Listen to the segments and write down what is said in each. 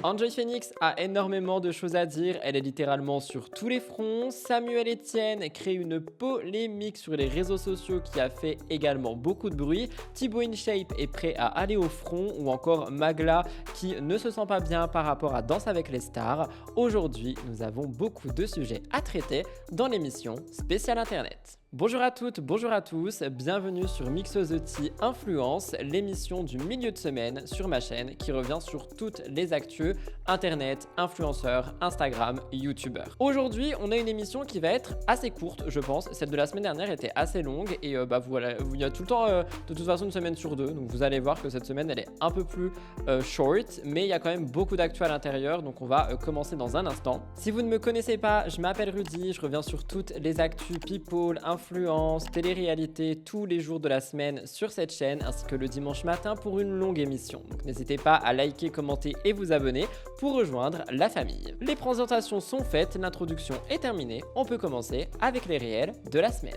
Enjoy Phoenix a énormément de choses à dire, elle est littéralement sur tous les fronts. Samuel Etienne crée une polémique sur les réseaux sociaux qui a fait également beaucoup de bruit. Thibaut InShape est prêt à aller au front ou encore Magla qui ne se sent pas bien par rapport à Danse avec les stars. Aujourd'hui, nous avons beaucoup de sujets à traiter dans l'émission spéciale Internet. Bonjour à toutes, bonjour à tous, bienvenue sur Mixosity Influence, l'émission du milieu de semaine sur ma chaîne qui revient sur toutes les actus internet, influenceurs, Instagram, youtubeurs. Aujourd'hui, on a une émission qui va être assez courte, je pense. Celle de la semaine dernière était assez longue et voilà, il y a tout le temps de toute façon une semaine sur deux, donc vous allez voir que cette semaine elle est un peu plus short, mais il y a quand même beaucoup d'actu à l'intérieur, donc on va commencer dans un instant. Si vous ne me connaissez pas, je m'appelle Rudy, je reviens sur toutes les actus people, influence, télé-réalité tous les jours de la semaine sur cette chaîne ainsi que le dimanche matin pour une longue émission. Donc n'hésitez pas à liker, commenter et vous abonner pour rejoindre la famille. Les présentations sont faites, l'introduction est terminée, on peut commencer avec les réels de la semaine.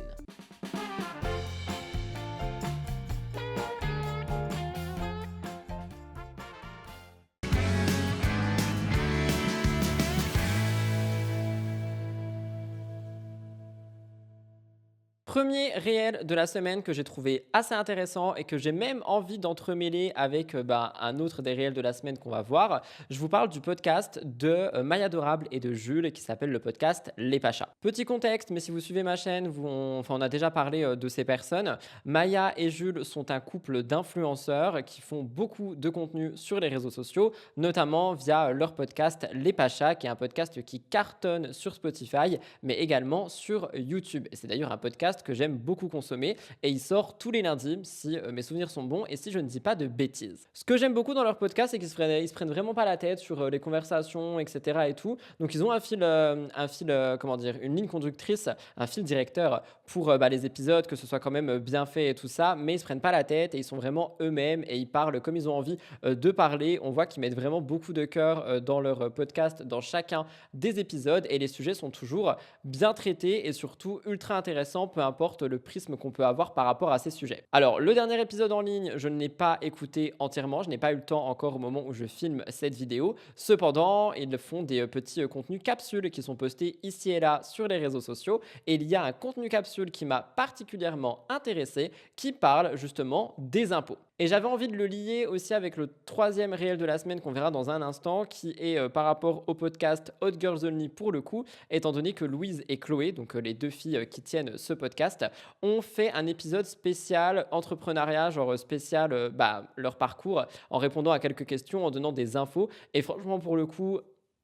Premier réel de la semaine que j'ai trouvé assez intéressant et que j'ai même envie d'entremêler avec un autre des réels de la semaine qu'on va voir. Je vous parle du podcast de Maya Adorable et de Jules qui s'appelle le podcast Les Pachas. Petit contexte, mais si vous suivez ma chaîne, on a déjà parlé de ces personnes. Maya et Jules sont un couple d'influenceurs qui font beaucoup de contenu sur les réseaux sociaux, notamment via leur podcast Les Pachas, qui est un podcast qui cartonne sur Spotify, mais également sur YouTube. Et c'est d'ailleurs un podcast que j'aime beaucoup consommer et il sort tous les lundis si mes souvenirs sont bons et si je ne dis pas de bêtises. Ce que j'aime beaucoup dans leur podcast, c'est qu'ils se prennent vraiment pas la tête sur les conversations, etc. et tout. Donc ils ont une ligne conductrice, un fil directeur pour les épisodes, que ce soit quand même bien fait et tout ça, mais ils se prennent pas la tête et ils sont vraiment eux-mêmes et ils parlent comme ils ont envie de parler. On voit qu'ils mettent vraiment beaucoup de cœur dans leur podcast, dans chacun des épisodes et les sujets sont toujours bien traités et surtout ultra intéressants, peu importe le prisme qu'on peut avoir par rapport à ces sujets. Alors, le dernier épisode en ligne, je ne l'ai pas écouté entièrement, je n'ai pas eu le temps encore au moment où je filme cette vidéo. Cependant, ils font des petits contenus capsules qui sont postés ici et là sur les réseaux sociaux. Et il y a un contenu capsule qui m'a particulièrement intéressé, qui parle justement des impôts. Et j'avais envie de le lier aussi avec le troisième réel de la semaine qu'on verra dans un instant, qui est par rapport au podcast Hot Girls Only pour le coup, étant donné que Louise et Chloé, donc les deux filles qui tiennent ce podcast, ont fait un épisode spécial entrepreneuriat, genre spécial leur parcours, en répondant à quelques questions, en donnant des infos. Et franchement, pour le coup,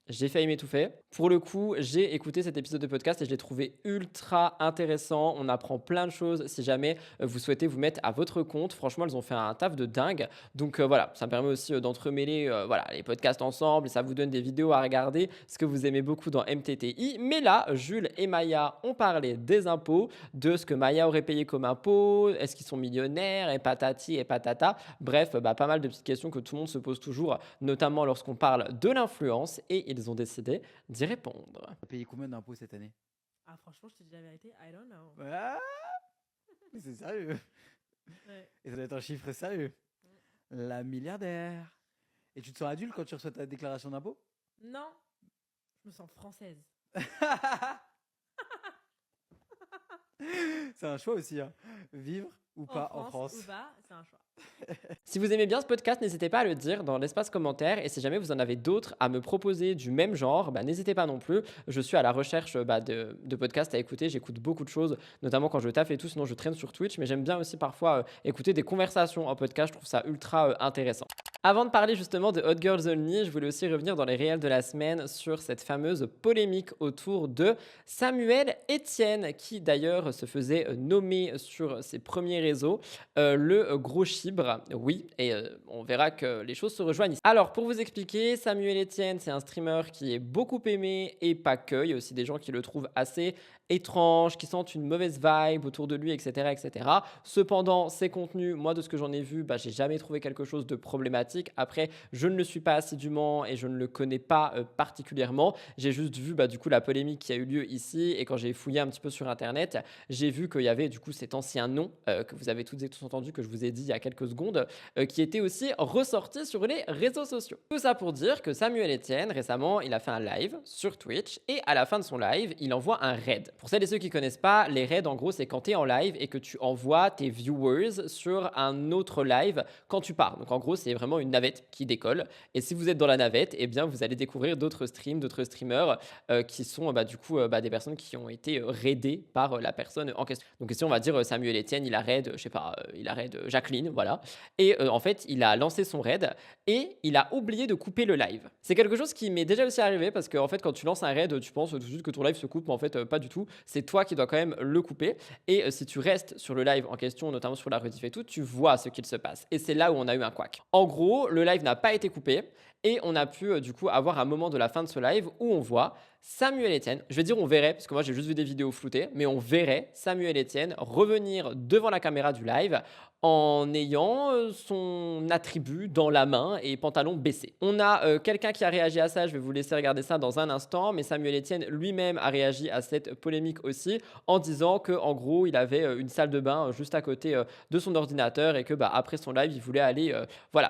j'ai failli m'étouffer. Pour le coup, j'ai écouté cet épisode de podcast et je l'ai trouvé ultra intéressant. On apprend plein de choses si jamais vous souhaitez vous mettre à votre compte. Franchement, elles ont fait un taf de dingue. Donc voilà, ça me permet aussi d'entremêler les podcasts ensemble. Ça vous donne des vidéos à regarder, ce que vous aimez beaucoup dans MTTI. Mais là, Jules et Maya ont parlé des impôts, de ce que Maya aurait payé comme impôt, est-ce qu'ils sont millionnaires, et patati et patata. Bref, pas mal de petites questions que tout le monde se pose toujours, notamment lorsqu'on parle de l'influence. Et ils ont décidé d'y répondre. Tu as payé combien d'impôts cette année? Ah, franchement, je te dis la vérité, I don't know. Ah, mais c'est sérieux. Ouais. Et ça doit être un chiffre sérieux. La milliardaire. Et tu te sens adulte quand tu reçois ta déclaration d'impôt? Non, je me sens française. C'est un choix aussi, hein. Vivre ou pas en France. Ou pas, c'est un choix. Si vous aimez bien ce podcast, n'hésitez pas à le dire dans l'espace commentaire. Et si jamais vous en avez d'autres à me proposer du même genre, n'hésitez pas non plus. Je suis à la recherche de podcasts à écouter. J'écoute beaucoup de choses, notamment quand je taffe et tout. Sinon, je traîne sur Twitch. Mais j'aime bien aussi parfois écouter des conversations en podcast. Je trouve ça ultra intéressant. Avant de parler justement de Hot Girls Only, je voulais aussi revenir dans les réels de la semaine sur cette fameuse polémique autour de Samuel Etienne, qui d'ailleurs se faisait nommer sur ses premiers réseaux le gros chibre. Oui, et on verra que les choses se rejoignent ici. Alors, pour vous expliquer, Samuel Etienne, c'est un streamer qui est beaucoup aimé et pas que. Il y a aussi des gens qui le trouvent assez étrange, qui sente une mauvaise vibe autour de lui, etc., etc. Cependant, ses contenus, moi, de ce que j'en ai vu, j'ai jamais trouvé quelque chose de problématique. Après, je ne le suis pas assidûment et je ne le connais pas particulièrement. J'ai juste vu, du coup, la polémique qui a eu lieu ici. Et quand j'ai fouillé un petit peu sur Internet, j'ai vu qu'il y avait, du coup, cet ancien nom que vous avez toutes et tous entendu, que je vous ai dit il y a quelques secondes, qui était aussi ressorti sur les réseaux sociaux. Tout ça pour dire que Samuel Etienne, récemment, il a fait un live sur Twitch et à la fin de son live, il envoie un raid. Pour celles et ceux qui connaissent pas, les raids, en gros, c'est quand tu es en live et que tu envoies tes viewers sur un autre live quand tu pars. Donc en gros, c'est vraiment une navette qui décolle. Et si vous êtes dans la navette, eh bien, vous allez découvrir d'autres streams, d'autres streamers qui sont du coup des personnes qui ont été raidées par la personne en question. Donc si on va dire Samuel Etienne, il a raid, je sais pas, il a raid Jacqueline, voilà. Et en fait, il a lancé son raid et il a oublié de couper le live. C'est quelque chose qui m'est déjà aussi arrivé parce que en fait, quand tu lances un raid, tu penses tout de suite que ton live se coupe, mais en fait, pas du tout. C'est toi qui dois quand même le couper. Et si tu restes sur le live en question, notamment sur la rediff et tout, tu vois ce qu'il se passe. Et c'est là où on a eu un couac. En gros, le live n'a pas été coupé et on a pu du coup avoir un moment de la fin de ce live où on voit Samuel Etienne, je vais dire on verrait, parce que moi j'ai juste vu des vidéos floutées, mais on verrait Samuel Etienne revenir devant la caméra du live en ayant son attribut dans la main et pantalon baissé. On a quelqu'un qui a réagi à ça, je vais vous laisser regarder ça dans un instant, mais Samuel Etienne lui-même a réagi à cette polémique aussi en disant que en gros il avait une salle de bain juste à côté de son ordinateur et que après son live il voulait aller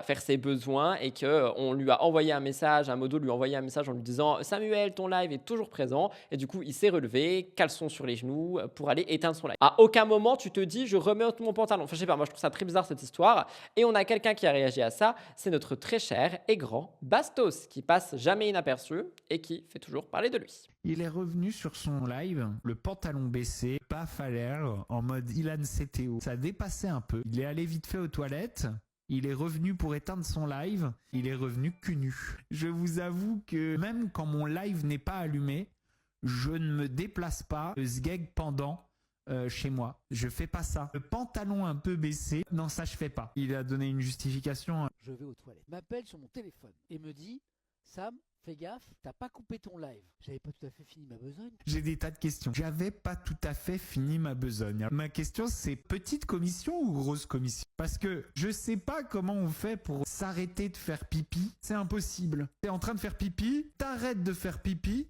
faire ses besoins et qu'on lui a envoyé un message, un modo lui a envoyé un message en lui disant Samuel, ton live est toujours présent, et du coup il s'est relevé, caleçon sur les genoux pour aller éteindre son live. À aucun moment tu te dis je remets mon pantalon. Enfin je sais pas, moi je trouve ça très bizarre cette histoire. Et on a quelqu'un qui a réagi à ça, c'est notre très cher et grand Bastos qui passe jamais inaperçu et qui fait toujours parler de lui. Il est revenu sur son live, le pantalon baissé, paf à l'air, en mode Ilan CTO. Ça dépassait un peu. Il est allé vite fait aux toilettes. Il est revenu pour éteindre son live. Il est revenu cul nu. Je vous avoue que même quand mon live n'est pas allumé, je ne me déplace pas le sgeg pendant chez moi. Je fais pas ça. Le pantalon un peu baissé, non ça je fais pas. Il a donné une justification. Je vais aux toilettes. M'appelle sur mon téléphone et me dit Sam, fais gaffe, t'as pas coupé ton live. J'avais pas tout à fait fini ma besogne. J'ai des tas de questions. J'avais pas tout à fait fini ma besogne. Ma question c'est petite commission ou grosse commission? Parce que je sais pas comment on fait pour s'arrêter de faire pipi. C'est impossible. T'es en train de faire pipi, t'arrêtes de faire pipi,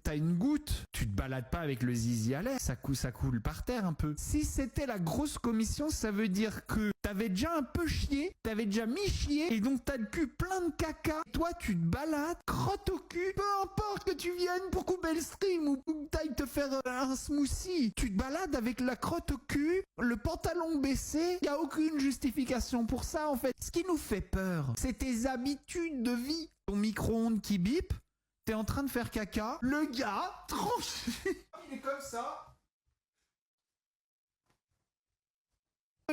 t'as une goutte. Tu te balades pas avec le zizi à l'air. Ça coule par terre un peu. Si c'était la grosse commission, ça veut dire que t'avais déjà un peu chié, t'avais déjà mis chier, et donc t'as le cul plein de caca. Toi, tu te balades, crotte au cul, peu importe que tu viennes pour couper le stream ou que t'ailles te faire un smoothie. Tu te balades avec la crotte au cul, le pantalon baissé, y a aucune justification pour ça en fait. Ce qui nous fait peur, c'est tes habitudes de vie. Ton micro-ondes qui bip, t'es en train de faire caca, le gars, tranquille, il est comme ça.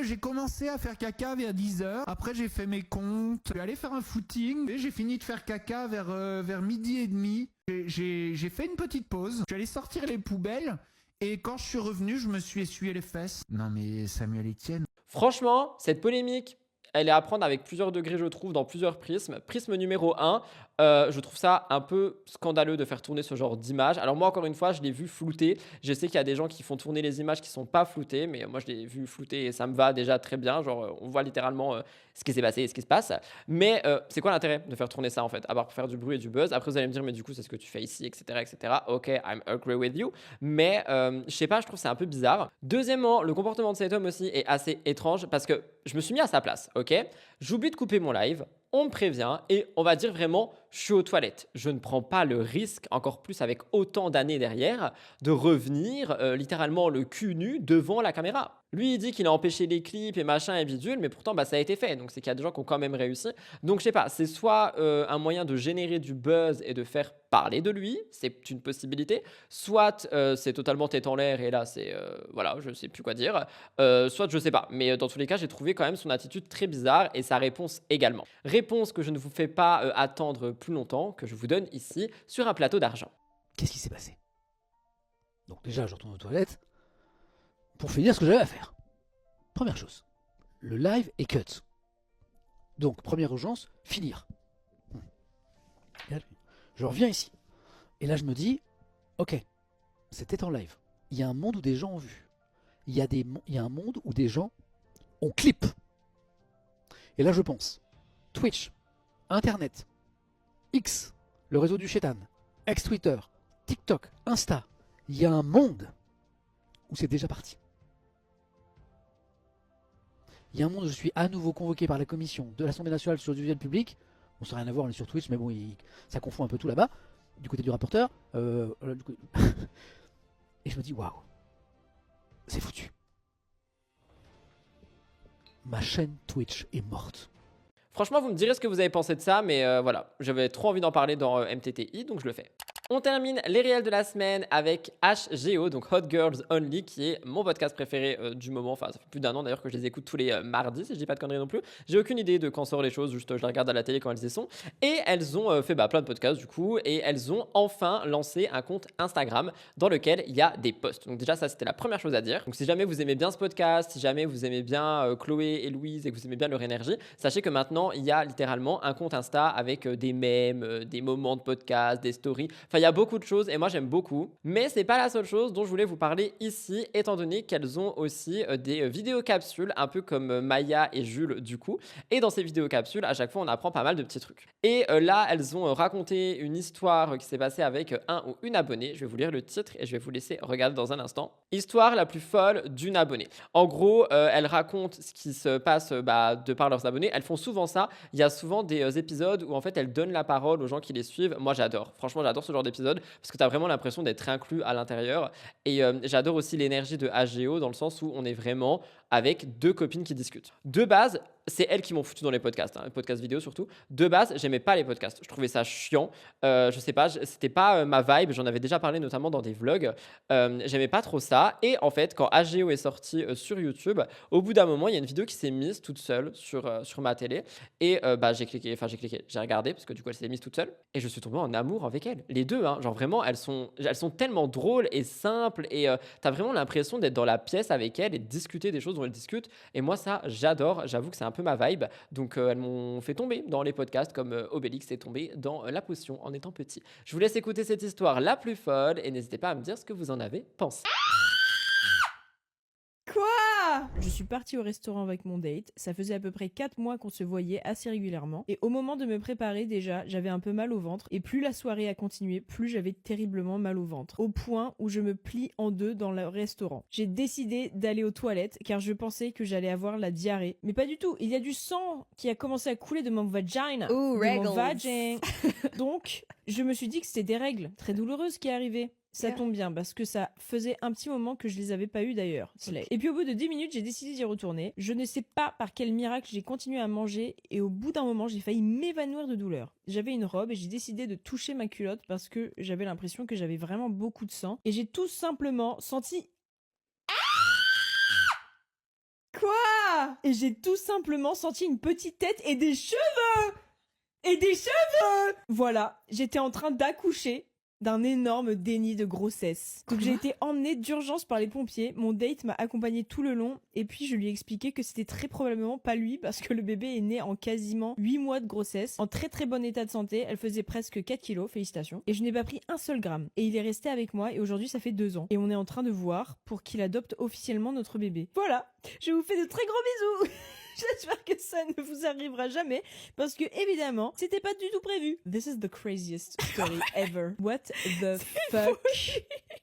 J'ai commencé à faire caca vers 10h. Après, j'ai fait mes comptes. Je suis allé faire un footing. Et j'ai fini de faire caca vers midi et demi. J'ai fait une petite pause. Je suis allé sortir les poubelles. Et quand je suis revenu, je me suis essuyé les fesses. Non mais Samuel Etienne. Franchement, cette polémique, elle est à prendre avec plusieurs degrés, je trouve, dans plusieurs prismes. Prisme numéro 1, je trouve ça un peu scandaleux de faire tourner ce genre d'image. Alors moi, encore une fois, je l'ai vu flouté. Je sais qu'il y a des gens qui font tourner les images qui ne sont pas floutées, mais moi, je l'ai vu flouté et ça me va déjà très bien. Genre, on voit littéralement ce qui s'est passé et ce qui se passe. Mais c'est quoi l'intérêt de faire tourner ça, en fait, à part pour faire du bruit et du buzz? Après, vous allez me dire, mais du coup, c'est ce que tu fais ici, etc., etc. Ok, I'm agree with you. Mais je sais pas, je trouve que c'est un peu bizarre. Deuxièmement, le comportement de cet homme aussi est assez étrange parce que je me suis mis à sa place, ok? J'oublie de couper mon live. On me prévient et on va dire vraiment, je suis aux toilettes. Je ne prends pas le risque, encore plus avec autant d'années derrière, de revenir littéralement le cul nu devant la caméra. Lui, il dit qu'il a empêché les clips et machin et bidule, mais pourtant, ça a été fait. Donc, c'est qu'il y a des gens qui ont quand même réussi. Donc, je sais pas, c'est soit un moyen de générer du buzz et de faire parler de lui, c'est une possibilité. Soit c'est totalement tête en l'air et là, c'est voilà, je sais plus quoi dire. Soit je sais pas. Mais dans tous les cas, j'ai trouvé quand même son attitude très bizarre et sa réponse également. Réponse que je ne vous fais pas attendre plus longtemps, que je vous donne ici sur un plateau d'argent. Qu'est-ce qui s'est passé? Donc déjà, je retourne aux toilettes pour finir ce que j'avais à faire. Première chose, le live est cut. Donc, première urgence, finir. Je reviens ici. Et là, je me dis, ok, c'était en live. il y a un monde où des gens ont vu. Il y a un monde où des gens ont clip. Et là, je pense Twitch, Internet, X, le réseau du Chétan, ex-Twitter, TikTok, Insta. Il y a un monde où c'est déjà parti. Il y a un monde où je suis à nouveau convoqué par la commission de l'Assemblée nationale sur l'audiovisuel public. On n'a rien à voir, on est sur Twitch, mais bon, ça confond un peu tout là-bas, du côté du rapporteur. Et je me dis, waouh, c'est foutu. Ma chaîne Twitch est morte. Franchement, vous me direz ce que vous avez pensé de ça, mais voilà, j'avais trop envie d'en parler dans MTTI, donc je le fais. On termine les réels de la semaine avec HGO, donc Hot Girls Only, qui est mon podcast préféré du moment. Enfin, ça fait plus d'un an d'ailleurs que je les écoute tous les mardis, si je dis pas de conneries non plus. J'ai aucune idée de quand sortent les choses, juste je les regarde à la télé quand elles y sont. Et elles ont fait plein de podcasts du coup, et elles ont enfin lancé un compte Instagram dans lequel il y a des posts. Donc déjà, ça c'était la première chose à dire. Donc si jamais vous aimez bien ce podcast, si jamais vous aimez bien Chloé et Louise et que vous aimez bien leur énergie, sachez que maintenant il y a littéralement un compte Insta avec des mèmes, des moments de podcast, des stories. Enfin, il y a beaucoup de choses et moi j'aime beaucoup. Mais c'est pas la seule chose dont je voulais vous parler ici, étant donné qu'elles ont aussi des vidéos capsules, un peu comme Maya et Jules du coup. Et dans ces vidéos capsules, à chaque fois, on apprend pas mal de petits trucs. Et là, elles ont raconté une histoire qui s'est passée avec un ou une abonnée. Je vais vous lire le titre et je vais vous laisser regarder dans un instant. Histoire la plus folle d'une abonnée. En gros, elles racontent ce qui se passe de par leurs abonnés. Elles font souvent ça. Il y a souvent des épisodes où en fait elles donnent la parole aux gens qui les suivent. Moi, j'adore. Franchement, j'adore ce genre d'épisode parce que tu as vraiment l'impression d'être inclus à l'intérieur. Et j'adore aussi l'énergie de HGO dans le sens où on est vraiment avec deux copines qui discutent. De base, c'est elles qui m'ont foutu dans les podcasts, les podcasts vidéo surtout. De base, j'aimais pas les podcasts. Je trouvais ça chiant. Je sais pas, c'était pas ma vibe. J'en avais déjà parlé notamment dans des vlogs. J'aimais pas trop ça. Et en fait, quand HGO est sorti sur YouTube, au bout d'un moment, il y a une vidéo qui s'est mise toute seule sur ma télé. Et j'ai regardé parce que du coup, elle s'est mise toute seule. Et je suis tombé en amour avec elle. Les deux, hein, genre vraiment, elles sont tellement drôles et simples. Et t'as vraiment l'impression d'être dans la pièce avec elles et de discuter des choses dont elles discutent. Et moi, ça, j'adore. J'avoue que c'est un peu ma vibe. Donc, elles m'ont fait tomber dans les podcasts comme Obélix est tombé dans La Potion en étant petit. Je vous laisse écouter cette histoire la plus folle et n'hésitez pas à me dire ce que vous en avez pensé. Je suis partie au restaurant avec mon date, ça faisait à peu près 4 mois qu'on se voyait assez régulièrement, et au moment de me préparer déjà, j'avais un peu mal au ventre, et plus la soirée a continué, plus j'avais terriblement mal au ventre, au point où je me plie en deux dans le restaurant. J'ai décidé d'aller aux toilettes, car je pensais que j'allais avoir la diarrhée, mais pas du tout, il y a du sang qui a commencé à couler de mon vagina. Ooh, de mon regals. vagin. Donc, je me suis dit que c'était des règles très douloureuses qui arrivaient. Ça Yeah. tombe bien parce que ça faisait un petit moment que je les avais pas eu d'ailleurs. Slay. Et puis au bout de 10 minutes, j'ai décidé d'y retourner. Je ne sais pas par quel miracle j'ai continué à manger et au bout d'un moment, j'ai failli m'évanouir de douleur. J'avais une robe et j'ai décidé de toucher ma culotte parce que j'avais l'impression que j'avais vraiment beaucoup de sang et j'ai tout simplement senti Quoi? Et j'ai tout simplement senti une petite tête et des cheveux! Et des cheveux! Voilà, j'étais en train d'accoucher d'un énorme déni de grossesse. Donc j'ai été emmenée d'urgence par les pompiers, mon date m'a accompagnée tout le long, et puis je lui ai expliqué que c'était très probablement pas lui, parce que le bébé est né en quasiment 8 mois de grossesse, en très très bon état de santé, elle faisait presque 4 kilos, félicitations, et je n'ai pas pris un seul gramme. Et il est resté avec moi, et aujourd'hui ça fait 2 ans. Et on est en train de voir pour qu'il adopte officiellement notre bébé. Voilà, je vous fais de très gros bisous. J'espère que ça ne vous arrivera jamais parce que évidemment, c'était pas du tout prévu. This is the craziest story ever. What the fuck?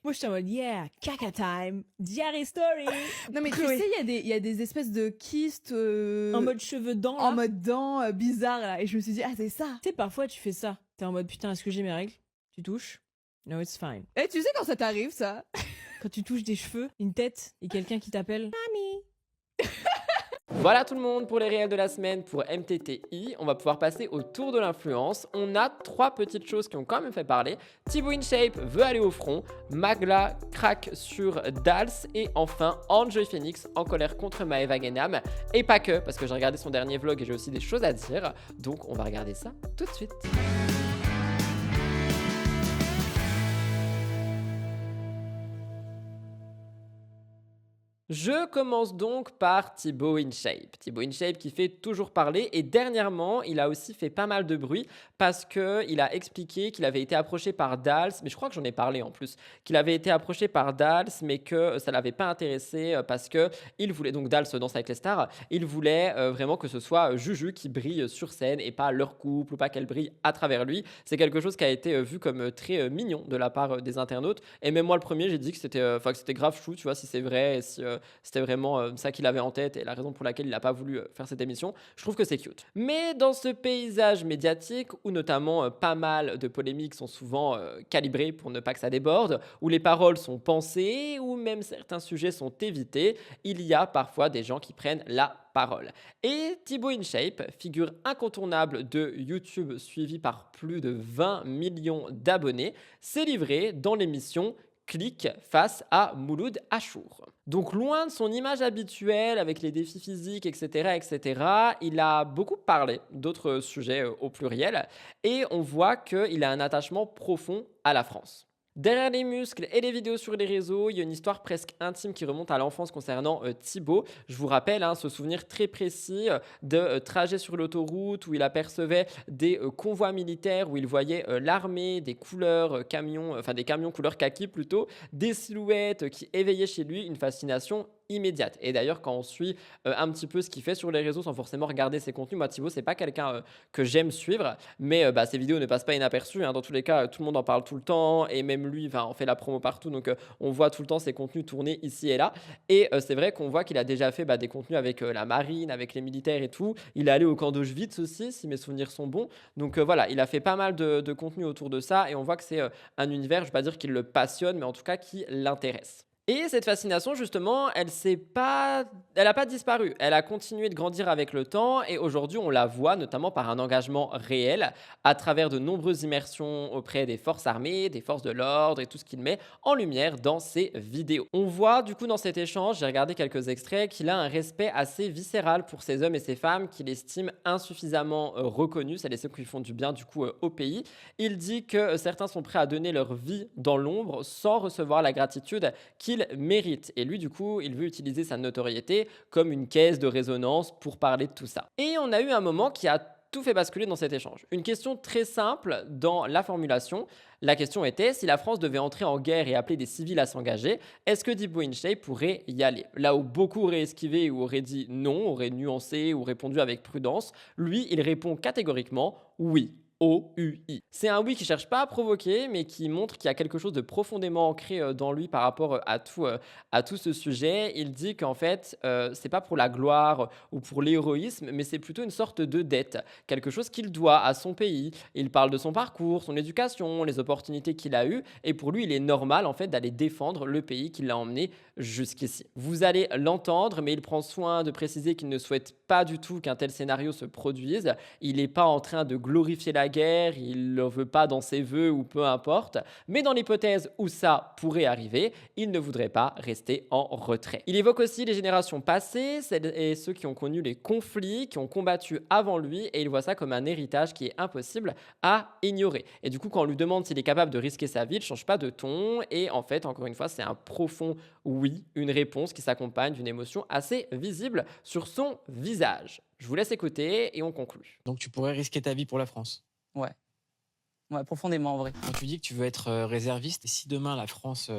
Moi, j'étais en mode yeah, caca time, diarrhée story. Non mais tu Chloé. sais, il y a des espèces de kystes En mode cheveux dents. en là. mode dents bizarres là. Et je me suis dit, ah c'est ça. Tu sais, parfois tu fais ça. T'es en mode putain, est-ce que j'ai mes règles? Tu touches? No, it's fine. Et tu sais quand ça t'arrive ça? Quand tu touches des cheveux, une tête et quelqu'un qui t'appelle Mamie. Voilà tout le monde pour les réels de la semaine pour MTTI. On va pouvoir passer au tour de l'influence. On a 3 petites choses qui ont quand même fait parler. Thibaut InShape veut aller au front. Magla craque sur Dals. Et enfin, Enjoy Phoenix en colère contre Maeva Genam. Et pas que, parce que j'ai regardé son dernier vlog et j'ai aussi des choses à dire. Donc on va regarder ça tout de suite. Je commence donc par Thibaut InShape. Thibaut InShape qui fait toujours parler et dernièrement, il a aussi fait pas mal de bruit parce qu'il a expliqué qu'il avait été approché par Dals, mais je crois que j'en ai parlé en plus, qu'il avait été approché par Dals mais que ça l'avait pas intéressé parce que il voulait, donc Dals Danse avec les stars, il voulait vraiment que ce soit Juju qui brille sur scène et pas leur couple ou pas qu'elle brille à travers lui. C'est quelque chose qui a été vu comme très mignon de la part des internautes et même moi le premier j'ai dit que c'était grave chou, tu vois, si c'est vrai et si c'était vraiment ça qu'il avait en tête et la raison pour laquelle il n'a pas voulu faire cette émission. Je trouve que c'est cute. Mais dans ce paysage médiatique où notamment pas mal de polémiques sont souvent calibrées pour ne pas que ça déborde, où les paroles sont pensées, où même certains sujets sont évités, il y a parfois des gens qui prennent la parole. Et Thibaut InShape, figure incontournable de YouTube suivi par plus de 20 millions d'abonnés, s'est livré dans l'émission Clique face à Mouloud Achour. Donc loin de son image habituelle avec les défis physiques, etc., il a beaucoup parlé d'autres sujets au pluriel et on voit qu'il a un attachement profond à la France. Derrière les muscles et les vidéos sur les réseaux, il y a une histoire presque intime qui remonte à l'enfance concernant Thibaut. Je vous rappelle ce souvenir très précis de trajets sur l'autoroute où il apercevait des convois militaires, où il voyait l'armée, des couleurs camions, enfin des camions couleur kaki plutôt, des silhouettes qui éveillaient chez lui une fascination immédiate. Et d'ailleurs, quand on suit un petit peu ce qu'il fait sur les réseaux sans forcément regarder ses contenus, moi Thibaut, c'est pas quelqu'un que j'aime suivre, mais ses vidéos ne passent pas inaperçues. Dans tous les cas, tout le monde en parle tout le temps et même lui, on fait la promo partout, donc on voit tout le temps ses contenus tourner ici et là. Et c'est vrai qu'on voit qu'il a déjà fait des contenus avec la marine, avec les militaires et tout. Il est allé au camp d'Auschwitz aussi, si mes souvenirs sont bons. Donc voilà, il a fait pas mal de contenus autour de ça et on voit que c'est un univers, je ne vais pas dire qu'il le passionne, mais en tout cas qui l'intéresse. Et cette fascination, justement, elle n'a pas disparu. Elle a continué de grandir avec le temps et aujourd'hui, on la voit notamment par un engagement réel à travers de nombreuses immersions auprès des forces armées, des forces de l'ordre et tout ce qu'il met en lumière dans ses vidéos. On voit du coup dans cet échange, j'ai regardé quelques extraits, qu'il a un respect assez viscéral pour ces hommes et ces femmes qu'il estime insuffisamment reconnus, celles et ceux qui font du bien du coup au pays. Il dit que certains sont prêts à donner leur vie dans l'ombre sans recevoir la gratitude qu'ils mérite. Et lui, du coup, il veut utiliser sa notoriété comme une caisse de résonance pour parler de tout ça. Et on a eu un moment qui a tout fait basculer dans cet échange. Une question très simple dans la formulation. La question était, si la France devait entrer en guerre et appeler des civils à s'engager, est-ce que Thibaut InShape pourrait y aller? Là où beaucoup auraient esquivé ou auraient dit non, auraient nuancé ou répondu avec prudence, lui, il répond catégoriquement oui. OUI. C'est un oui qui cherche pas à provoquer, mais qui montre qu'il y a quelque chose de profondément ancré dans lui par rapport à tout ce sujet. Il dit qu'en fait, c'est pas pour la gloire ou pour l'héroïsme, mais c'est plutôt une sorte de dette, quelque chose qu'il doit à son pays. Il parle de son parcours, son éducation, les opportunités qu'il a eues, et pour lui, il est normal en fait d'aller défendre le pays qui l'a emmené jusqu'ici. Vous allez l'entendre, mais il prend soin de préciser qu'il ne souhaite pas du tout qu'un tel scénario se produise. Il n'est pas en train de glorifier la guerre, il ne le veut pas dans ses vœux ou peu importe, mais dans l'hypothèse où ça pourrait arriver, il ne voudrait pas rester en retrait. Il évoque aussi les générations passées, celles et ceux qui ont connu les conflits, qui ont combattu avant lui, et il voit ça comme un héritage qui est impossible à ignorer. Et du coup, quand on lui demande s'il est capable de risquer sa vie, il ne change pas de ton, et en fait, encore une fois, c'est un profond oui, une réponse qui s'accompagne d'une émotion assez visible sur son visage. Je vous laisse écouter et on conclut. Donc tu pourrais risquer ta vie pour la France. Ouais. Ouais, profondément en vrai. Quand tu dis que tu veux être réserviste, si demain la France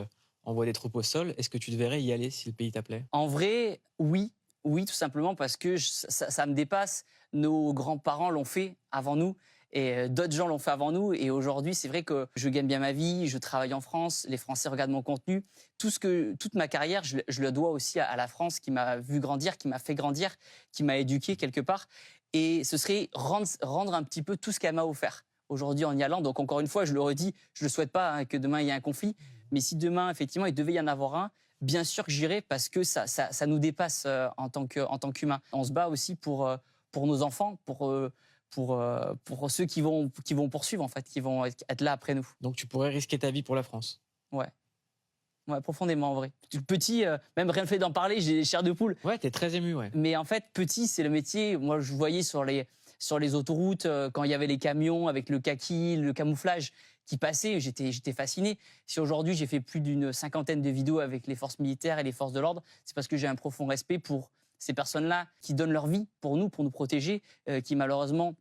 envoie des troupes au sol, est-ce que tu devrais y aller si le pays t'appelait? En vrai, oui. Oui, tout simplement parce que ça me dépasse. Nos grands-parents l'ont fait avant nous et d'autres gens l'ont fait avant nous. Et aujourd'hui, c'est vrai que je gagne bien ma vie, je travaille en France, les Français regardent mon contenu. Toute ma carrière, je le dois aussi à la France qui m'a vu grandir, qui m'a fait grandir, qui m'a éduqué quelque part. Et ce serait rendre un petit peu tout ce qu'elle m'a offert aujourd'hui en y allant. Donc encore une fois, je le redis, je ne le souhaite pas que demain il y ait un conflit. Mais si demain, effectivement, il devait y en avoir un, bien sûr que j'irai parce que ça nous dépasse en tant qu'humain. On se bat aussi pour nos enfants, pour ceux qui vont poursuivre, en fait, qui vont être là après nous. Donc tu pourrais risquer ta vie pour la France. Ouais. Ouais, profondément en vrai. Petit, même rien fait d'en parler, j'ai chair de poule. Ouais, t'es très ému, ouais. Mais en fait, petit, c'est le métier. Moi, je voyais sur les sur les autoroutes, quand il y avait les camions avec le kaki, le camouflage qui passaient, j'étais fasciné. Si aujourd'hui j'ai fait plus d'une cinquantaine de vidéos avec les forces militaires et les forces de l'ordre, c'est parce que j'ai un profond respect pour ces personnes-là qui donnent leur vie pour nous protéger, qui malheureusement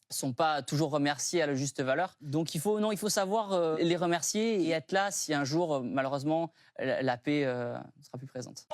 sont pas toujours remerciés à la juste valeur. Donc il faut savoir les remercier et être là si un jour, malheureusement, la paix ne sera plus présente.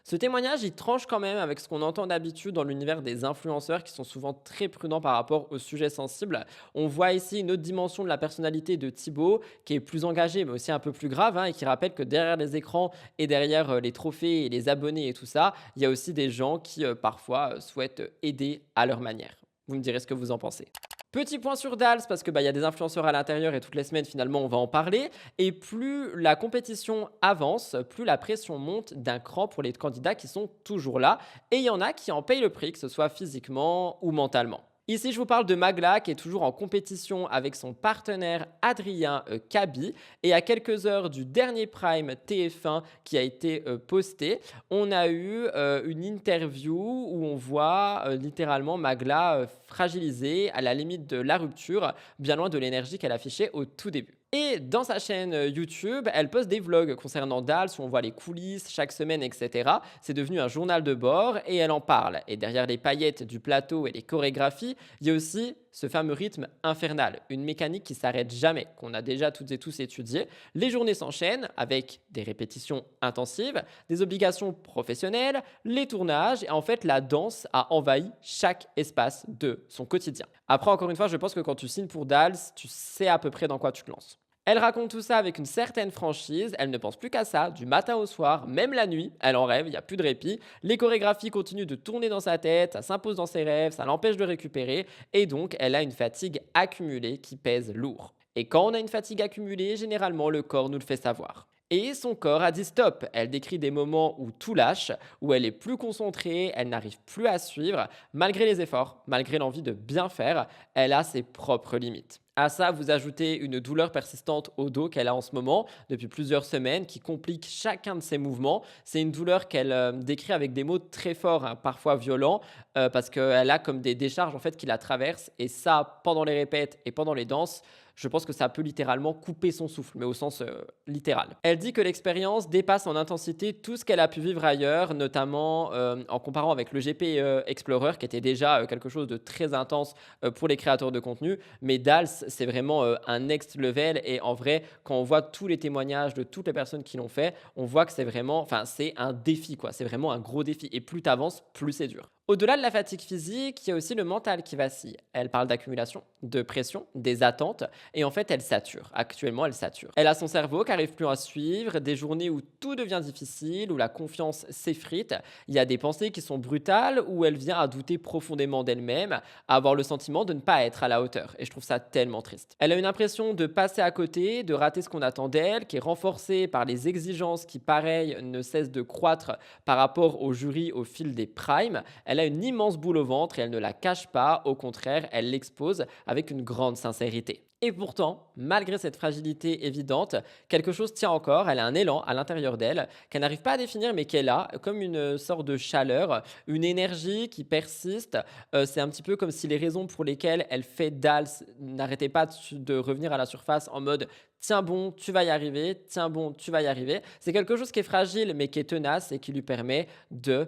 Ce témoignage, il tranche quand même avec ce qu'on entend d'habitude dans l'univers des influenceurs qui sont souvent très prudents par rapport aux sujets sensibles. On voit ici une autre dimension de la personnalité de Thibaut qui est plus engagée mais aussi un peu plus grave, hein, et qui rappelle que derrière les écrans et derrière les trophées et les abonnés et tout ça, il y a aussi des gens qui parfois souhaitent aider à leur manière. Vous me direz ce que vous en pensez. Petit point sur Dals, parce que y a des influenceurs à l'intérieur et toutes les semaines, finalement, on va en parler. Et plus la compétition avance, plus la pression monte d'un cran pour les candidats qui sont toujours là. Et il y en a qui en payent le prix, que ce soit physiquement ou mentalement. Ici, je vous parle de Magla qui est toujours en compétition avec son partenaire Adrien Kaby. Et à quelques heures du dernier Prime TF1 qui a été posté, on a eu une interview où on voit littéralement Magla fragilisée à la limite de la rupture, bien loin de l'énergie qu'elle affichait au tout début. Et dans sa chaîne YouTube, elle poste des vlogs concernant Dals où on voit les coulisses chaque semaine, etc. C'est devenu un journal de bord et elle en parle. Et derrière les paillettes du plateau et les chorégraphies, il y a aussi ce fameux rythme infernal, une mécanique qui s'arrête jamais, qu'on a déjà toutes et tous étudié. Les journées s'enchaînent avec des répétitions intensives, des obligations professionnelles, les tournages, et en fait la danse a envahi chaque espace de son quotidien. Après, encore une fois, je pense que quand tu signes pour Dals, tu sais à peu près dans quoi tu te lances. Elle raconte tout ça avec une certaine franchise, elle ne pense plus qu'à ça, du matin au soir, même la nuit, elle en rêve, il n'y a plus de répit. Les chorégraphies continuent de tourner dans sa tête, ça s'impose dans ses rêves, ça l'empêche de récupérer, et donc elle a une fatigue accumulée qui pèse lourd. Et quand on a une fatigue accumulée, généralement le corps nous le fait savoir. Et son corps a dit stop. Elle décrit des moments où tout lâche, où elle est plus concentrée, elle n'arrive plus à suivre. Malgré les efforts, malgré l'envie de bien faire, elle a ses propres limites. À ça, vous ajoutez une douleur persistante au dos qu'elle a en ce moment depuis plusieurs semaines qui complique chacun de ses mouvements. C'est une douleur qu'elle décrit avec des mots très forts, hein, parfois violents, parce qu'elle a comme des décharges en fait qui la traversent. Et ça, pendant les répètes et pendant les danses, je pense que ça peut littéralement couper son souffle, mais au sens littéral. Elle dit que l'expérience dépasse en intensité tout ce qu'elle a pu vivre ailleurs, notamment en comparant avec le GP Explorer, qui était déjà quelque chose de très intense pour les créateurs de contenu. Mais Dals, c'est vraiment un next level. Et en vrai, quand on voit tous les témoignages de toutes les personnes qui l'ont fait, on voit que c'est vraiment, enfin, c'est un défi, quoi. C'est vraiment un gros défi. Et plus tu avances, plus c'est dur. Au-delà de la fatigue physique, il y a aussi le mental qui vacille. Elle parle d'accumulation, de pression, des attentes, et en fait, elle sature. Actuellement, elle sature. Elle a son cerveau qui n'arrive plus à suivre, des journées où tout devient difficile, où la confiance s'effrite. Il y a des pensées qui sont brutales, où elle vient à douter profondément d'elle-même, à avoir le sentiment de ne pas être à la hauteur. Et je trouve ça tellement triste. Elle a une impression de passer à côté, de rater ce qu'on attend d'elle, qui est renforcée par les exigences qui, pareil, ne cessent de croître par rapport au jury au fil des primes. Elle a une immense boule au ventre et elle ne la cache pas, au contraire, elle l'expose avec une grande sincérité. Et pourtant, malgré cette fragilité évidente, quelque chose tient encore, elle a un élan à l'intérieur d'elle qu'elle n'arrive pas à définir mais qu'elle a, comme une sorte de chaleur, une énergie qui persiste. C'est un petit peu comme si les raisons pour lesquelles elle fait Dals n'arrêtaient pas de revenir à la surface en mode tiens bon, tu vas y arriver, tiens bon, tu vas y arriver. C'est quelque chose qui est fragile mais qui est tenace et qui lui permet de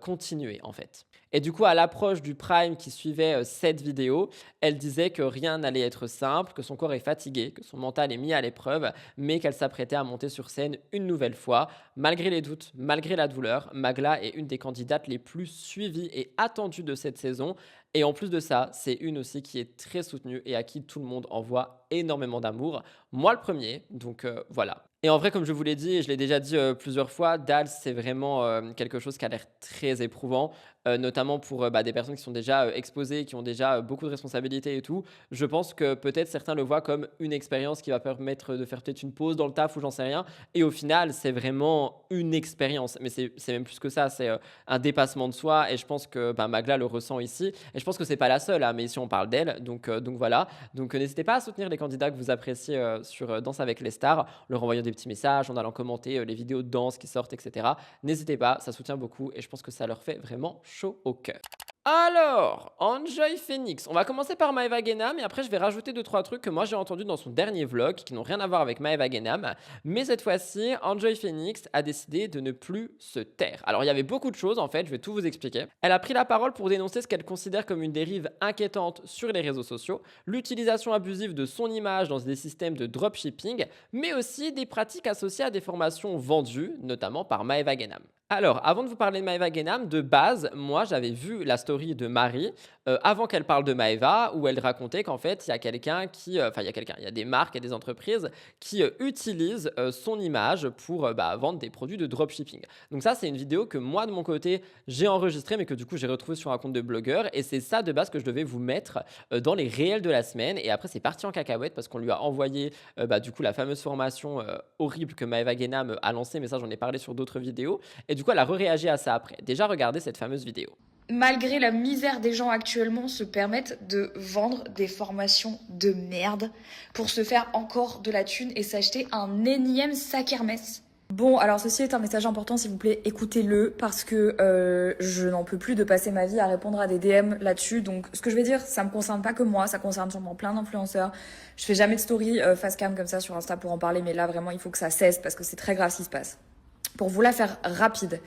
continuer en fait. Et du coup, à l'approche du Prime qui suivait cette vidéo, elle disait que rien n'allait être simple, que son corps est fatigué, que son mental est mis à l'épreuve, mais qu'elle s'apprêtait à monter sur scène une nouvelle fois. Malgré les doutes, malgré la douleur, Magla est une des candidates les plus suivies et attendues de cette saison. Et en plus de ça, c'est une aussi qui est très soutenue et à qui tout le monde envoie énormément d'amour. Moi le premier, donc voilà. Et en vrai, comme je vous l'ai dit, et je l'ai déjà dit plusieurs fois, Dals, c'est vraiment quelque chose qui a l'air très éprouvant, notamment pour des personnes qui sont déjà exposées, qui ont déjà beaucoup de responsabilités et tout. Je pense que peut-être certains le voient comme une expérience qui va permettre de faire peut-être une pause dans le taf ou j'en sais rien. Et au final, c'est vraiment une expérience. Mais c'est même plus que ça, c'est un dépassement de soi. Et je pense que Magla le ressent ici. Et je pense que c'est pas la seule, hein, mais ici on parle d'elle. Donc voilà. Donc n'hésitez pas à soutenir les candidats que vous appréciez sur Danse avec les stars, en leur envoyant des petits messages, en allant commenter les vidéos de danse qui sortent, etc. N'hésitez pas, ça soutient beaucoup et je pense que ça leur fait vraiment chaud au cœur. Alors, Enjoy Phoenix. On va commencer par Maeva Genam et après je vais rajouter 2-3 trucs que moi j'ai entendus dans son dernier vlog qui n'ont rien à voir avec Maeva Genam. Mais cette fois-ci, Enjoy Phoenix a décidé de ne plus se taire. Alors il y avait beaucoup de choses en fait, je vais tout vous expliquer. Elle a pris la parole pour dénoncer ce qu'elle considère comme une dérive inquiétante sur les réseaux sociaux, l'utilisation abusive de son image dans des systèmes de dropshipping, mais aussi des pratiques associées à des formations vendues, notamment par Maeva Genam. Alors, avant de vous parler de Maeva Genam, de base, moi j'avais vu la story de Marie avant qu'elle parle de Maeva, où elle racontait qu'en fait, il y a quelqu'un qui. Enfin, il y a des marques et des entreprises qui utilisent son image pour vendre des produits de dropshipping. Donc, ça, c'est une vidéo que moi, de mon côté, j'ai enregistrée, mais que du coup, j'ai retrouvée sur un compte de blogueur. Et c'est ça de base que je devais vous mettre dans les réels de la semaine. Et après, c'est parti en cacahuète parce qu'on lui a envoyé du coup la fameuse formation horrible que Maeva Genam a lancée, mais ça, j'en ai parlé sur d'autres vidéos. Et du coup, elle a réagi à ça après. Déjà, regardez cette fameuse vidéo. Malgré la misère des gens actuellement, se permettent de vendre des formations de merde pour se faire encore de la thune et s'acheter un énième sac Hermès. Bon, alors ceci est un message important, s'il vous plaît, écoutez-le, parce que je n'en peux plus de passer ma vie à répondre à des DM là-dessus. Donc ce que je vais dire, ça me concerne pas que moi, ça concerne sûrement plein d'influenceurs. Je fais jamais de story face cam comme ça sur Insta pour en parler, mais là vraiment il faut que ça cesse parce que c'est très grave ce qui se passe. Pour vous la faire rapide,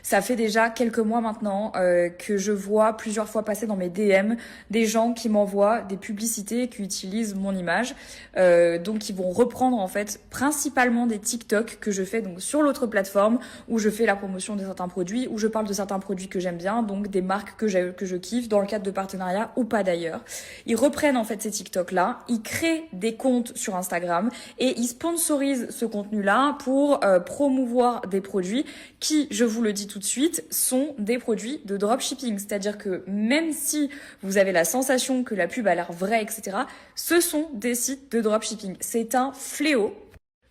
ça fait déjà quelques mois maintenant que je vois plusieurs fois passer dans mes DM des gens qui m'envoient des publicités qui utilisent mon image, donc qui vont reprendre en fait principalement des TikTok que je fais donc sur l'autre plateforme où je fais la promotion de certains produits, où je parle de certains produits que j'aime bien, donc des marques que je kiffe dans le cadre de partenariats ou pas d'ailleurs. Ils reprennent en fait ces TikTok là, ils créent des comptes sur Instagram et ils sponsorisent ce contenu là pour promouvoir des produits qui, je vous le dis tout de suite, sont des produits de dropshipping. C'est-à-dire que même si vous avez la sensation que la pub a l'air vraie, etc., ce sont des sites de dropshipping. C'est un fléau.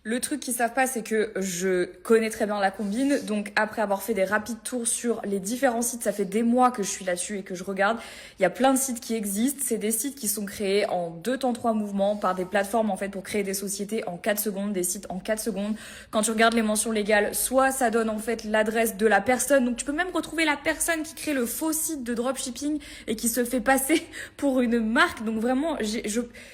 Le truc qu'ils savent pas, c'est que je connais très bien la combine. Donc après avoir fait des rapides tours sur les différents sites, ça fait des mois que je suis là-dessus et que je regarde. Il y a plein de sites qui existent. C'est des sites qui sont créés en 2 temps 3 mouvements par des plateformes en fait pour créer des sociétés en 4 secondes, des sites en 4 secondes. Quand tu regardes les mentions légales, soit ça donne en fait l'adresse de la personne. Donc tu peux même retrouver la personne qui crée le faux site de dropshipping et qui se fait passer pour une marque. Donc vraiment,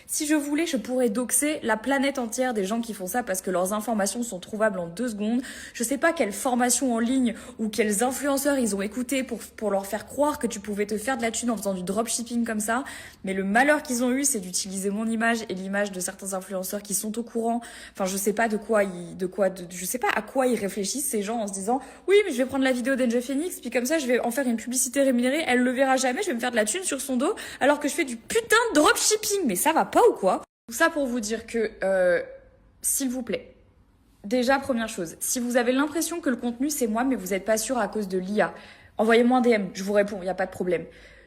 si je voulais, je pourrais doxer la planète entière des gens qui font ça parce que leurs informations sont trouvables en 2 secondes. Je sais pas quelle formation en ligne ou quels influenceurs ils ont écouté pour leur faire croire que tu pouvais te faire de la thune en faisant du dropshipping comme ça. Mais le malheur qu'ils ont eu, c'est d'utiliser mon image et l'image de certains influenceurs qui sont au courant. Enfin, je sais pas je sais pas à quoi ils réfléchissent ces gens en se disant oui, mais je vais prendre la vidéo d'Enjoy Phoenix puis comme ça je vais en faire une publicité rémunérée, elle le verra jamais, je vais me faire de la thune sur son dos alors que je fais du putain de dropshipping. Mais ça va pas ou quoi? Tout ça pour vous dire que s'il vous plaît, déjà, première chose, si vous avez l'impression que le contenu c'est moi mais vous n'êtes pas sûr à cause de l'IA, envoyez-moi un DM, je vous réponds, il n'y a pas de problème.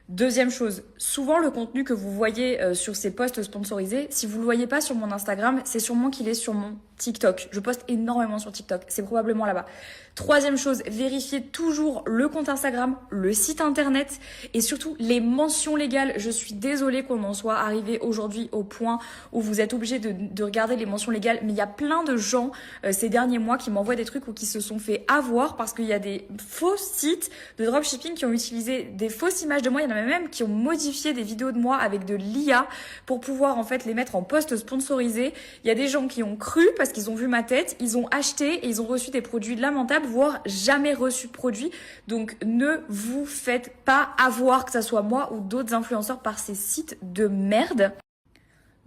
Deuxième chose, souvent le contenu que vous voyez sur ces posts sponsorisés, si vous le voyez pas sur mon Instagram, c'est sûrement qu'il est sur mon TikTok. Je poste énormément sur TikTok, c'est probablement là-bas. Troisième chose, vérifiez toujours le compte Instagram, le site internet et surtout les mentions légales. Je suis désolée qu'on en soit arrivé aujourd'hui au point où vous êtes obligé de regarder les mentions légales, mais il y a plein de gens ces derniers mois qui m'envoient des trucs ou qui se sont fait avoir parce qu'il y a des faux sites de dropshipping qui ont utilisé des fausses images de moi. Il y en a même qui ont modifié des vidéos de moi avec de l'IA pour pouvoir en fait les mettre en post sponsorisé. Il y a des gens qui ont cru parce qu'ils ont vu ma tête, ils ont acheté et ils ont reçu des produits lamentables, voire jamais reçu de produits. Donc ne vous faites pas avoir, que ça soit moi ou d'autres influenceurs, par ces sites de merde.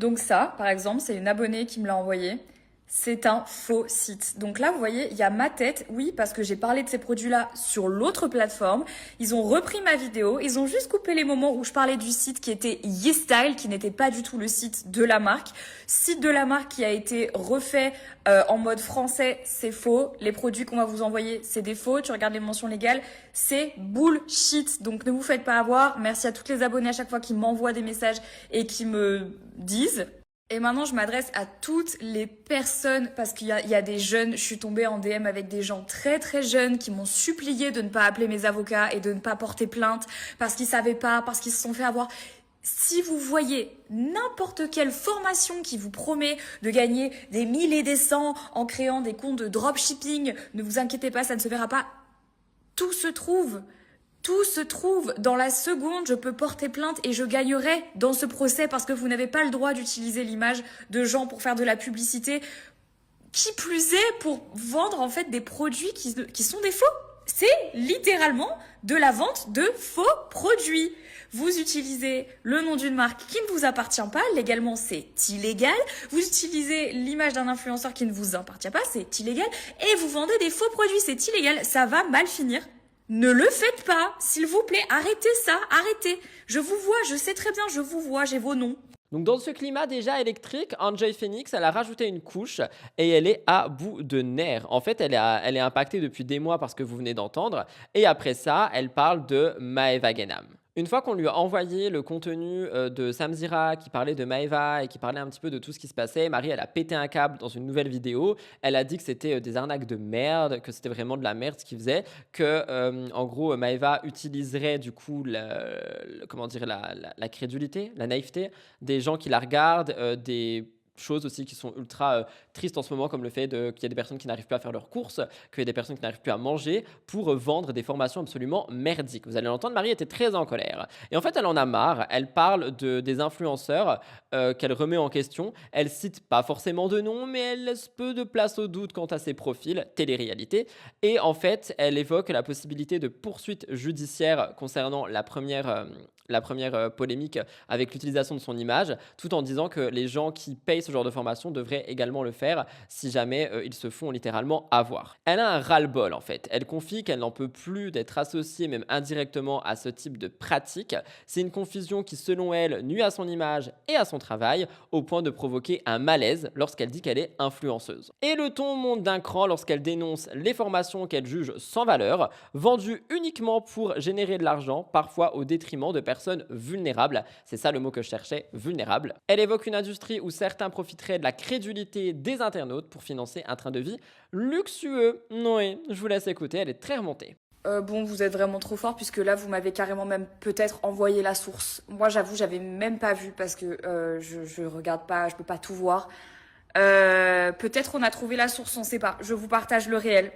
Donc ça, par exemple, c'est une abonnée qui me l'a envoyé. C'est un faux site. Donc là, vous voyez, il y a ma tête, oui, parce que j'ai parlé de ces produits-là sur l'autre plateforme. Ils ont repris ma vidéo, ils ont juste coupé les moments où je parlais du site qui était YesStyle, qui n'était pas du tout le site de la marque. Site de la marque qui a été refait en mode français, c'est faux. Les produits qu'on va vous envoyer, c'est des faux. Tu regardes les mentions légales, c'est bullshit. Donc ne vous faites pas avoir. Merci à toutes les abonnés à chaque fois qui m'envoient des messages et qui me disent. Et maintenant, je m'adresse à toutes les personnes parce qu'il y a des jeunes. Je suis tombée en DM avec des gens très très jeunes qui m'ont supplié de ne pas appeler mes avocats et de ne pas porter plainte parce qu'ils savaient pas, parce qu'ils se sont fait avoir. Si vous voyez n'importe quelle formation qui vous promet de gagner des 1000 et des 100 en créant des comptes de dropshipping, ne vous inquiétez pas, ça ne se verra pas. Tout se trouve. Tout se trouve dans la seconde, je peux porter plainte et je gagnerai dans ce procès parce que vous n'avez pas le droit d'utiliser l'image de gens pour faire de la publicité. Qui plus est, pour vendre en fait des produits qui sont des faux. C'est littéralement de la vente de faux produits. Vous utilisez le nom d'une marque qui ne vous appartient pas, légalement c'est illégal. Vous utilisez l'image d'un influenceur qui ne vous appartient pas, c'est illégal. Et vous vendez des faux produits, c'est illégal, ça va mal finir. Ne le faites pas, s'il vous plaît, arrêtez ça, arrêtez. Je vous vois, je sais très bien, je vous vois, j'ai vos noms. Donc dans ce climat déjà électrique, Enjoy Phoenix, elle a rajouté une couche et elle est à bout de nerfs. En fait, elle est impactée depuis des mois par ce que vous venez d'entendre. Et après ça, elle parle de Maeva Genam. Une fois qu'on lui a envoyé le contenu de Samzira qui parlait de Maeva et qui parlait un petit peu de tout ce qui se passait, Marie, elle a pété un câble dans une nouvelle vidéo. Elle a dit que c'était des arnaques de merde, que c'était vraiment de la merde ce qu'il faisait, que en gros Maeva utiliserait du coup comment dire, la crédulité, la naïveté des gens qui la regardent, des choses aussi qui sont ultra tristes en ce moment, comme le fait qu'il y a des personnes qui n'arrivent plus à faire leurs courses, qu'il y a des personnes qui n'arrivent plus à manger pour vendre des formations absolument merdiques. Vous allez l'entendre, Marie était très en colère. Et en fait, elle en a marre. Elle parle des influenceurs qu'elle remet en question. Elle cite pas forcément de nom, mais elle laisse peu de place au doute quant à ses profils, télé-réalité. Et en fait, elle évoque la possibilité de poursuites judiciaires concernant la première polémique avec l'utilisation de son image, tout en disant que les gens qui payent ce genre de formation devraient également le faire si jamais ils se font littéralement avoir. Elle a un ras-le-bol en fait. Elle confie qu'elle n'en peut plus d'être associée même indirectement à ce type de pratique. C'est une confusion qui selon elle nuit à son image et à son travail au point de provoquer un malaise lorsqu'elle dit qu'elle est influenceuse. Et le ton monte d'un cran lorsqu'elle dénonce les formations qu'elle juge sans valeur, vendues uniquement pour générer de l'argent, parfois au détriment de personnes vulnérables. C'est ça le mot que je cherchais, vulnérable. Elle évoque une industrie où certains profiteraient de la crédulité des internautes pour financer un train de vie luxueux. Oui, je vous laisse écouter, elle est très remontée. Bon, vous êtes vraiment trop fort puisque là, vous m'avez carrément même peut-être envoyé la source. Moi, j'avoue, j'avais même pas vu parce que je regarde pas, je peux pas tout voir. Peut-être on a trouvé la source, on sait pas. Je vous partage le réel.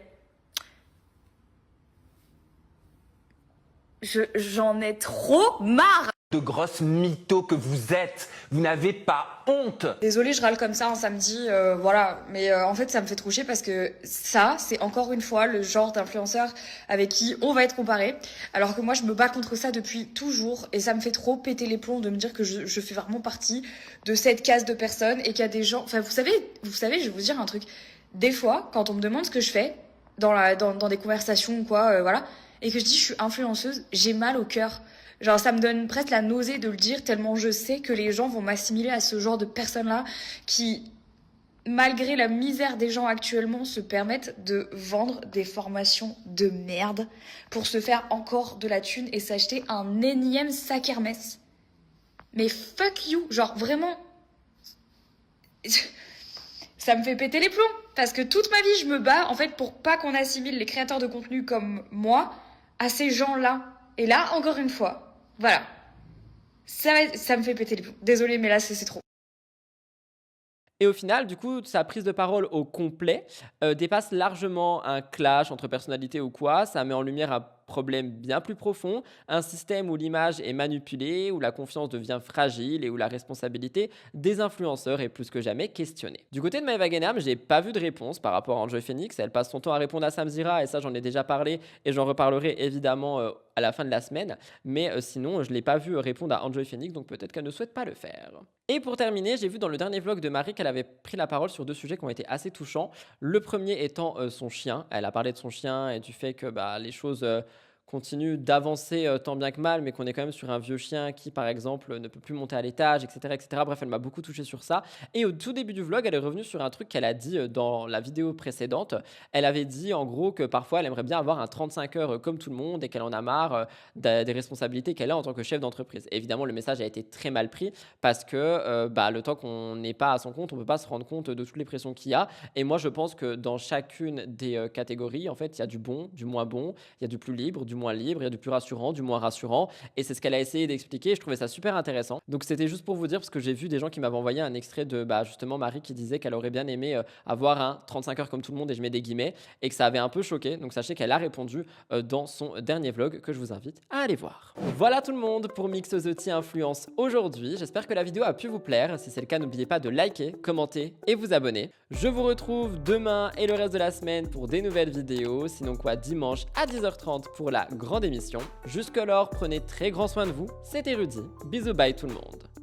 J'en ai trop marre. De grosses mythos que vous êtes. Vous n'avez pas honte. Désolée, je râle comme ça un samedi, voilà. Mais en fait, ça me fait trop chier parce que ça, c'est encore une fois le genre d'influenceur avec qui on va être comparé. Alors que moi, je me bats contre ça depuis toujours et ça me fait trop péter les plombs de me dire que je fais vraiment partie de cette case de personnes et qu'il y a des gens... Enfin, vous savez, je vais vous dire un truc. Des fois, quand on me demande ce que je fais dans des conversations ou quoi, voilà, et que je dis je suis influenceuse, j'ai mal au cœur. Genre, ça me donne presque la nausée de le dire tellement je sais que les gens vont m'assimiler à ce genre de personnes-là qui, malgré la misère des gens actuellement, se permettent de vendre des formations de merde pour se faire encore de la thune et s'acheter un énième sac Hermès. Mais fuck you, genre vraiment... Ça me fait péter les plombs parce que toute ma vie, je me bats en fait pour pas qu'on assimile les créateurs de contenu comme moi à ces gens-là. Et là, encore une fois... Voilà. Ça me fait péter les plombs. Désolée, mais là, c'est trop. Et au final, du coup, sa prise de parole au complet dépasse largement un clash entre personnalités ou quoi. Ça met en lumière un problème bien plus profond, un système où l'image est manipulée, où la confiance devient fragile et où la responsabilité des influenceurs est plus que jamais questionnée. Du côté de Maeva Genam, j'ai pas vu de réponse par rapport à Enjoy Phoenix. Elle passe son temps à répondre à Samzira et ça, j'en ai déjà parlé et j'en reparlerai évidemment à la fin de la semaine. Mais sinon, je l'ai pas vu répondre à Enjoy Phoenix, donc peut-être qu'elle ne souhaite pas le faire. Et pour terminer, j'ai vu dans le dernier vlog de Marie qu'elle avait pris la parole sur deux sujets qui ont été assez touchants. Le premier étant son chien. Elle a parlé de son chien et du fait que les choses continuent d'avancer tant bien que mal, mais qu'on est quand même sur un vieux chien qui, par exemple, ne peut plus monter à l'étage, etc., etc. Bref, elle m'a beaucoup touché sur ça. Et au tout début du vlog, elle est revenue sur un truc qu'elle a dit dans la vidéo précédente. Elle avait dit, en gros, que parfois, elle aimerait bien avoir un 35 heures comme tout le monde et qu'elle en a marre des responsabilités qu'elle a en tant que chef d'entreprise. Évidemment, le message a été très mal pris parce que le temps qu'on n'est pas à son compte, on ne peut pas se rendre compte de toutes les pressions qu'il y a. Et moi, je pense que dans chacune des catégories, en fait, il y a du bon, du moins bon, il y a du plus libre, du moins libre, il y a du plus rassurant, du moins rassurant. Et c'est ce qu'elle a essayé d'expliquer. Je trouvais ça super intéressant. Donc c'était juste pour vous dire, parce que j'ai vu des gens qui m'avaient envoyé un extrait de justement Marie qui disait qu'elle aurait bien aimé avoir un 35 heures comme tout le monde, et je mets des guillemets, et que ça avait un peu choqué. Donc sachez qu'elle a répondu dans son dernier vlog que je vous invite à aller voir. Voilà tout le monde pour Mix the Tea Influence aujourd'hui. J'espère que la vidéo a pu vous plaire. Si c'est le cas, n'oubliez pas de liker, commenter et vous abonner. Je vous retrouve demain et le reste de la semaine pour des nouvelles vidéos. Sinon quoi, dimanche à 10h30 pour la grande émission. Jusque-alors, prenez très grand soin de vous. C'était Rudy. Bisous, bye tout le monde.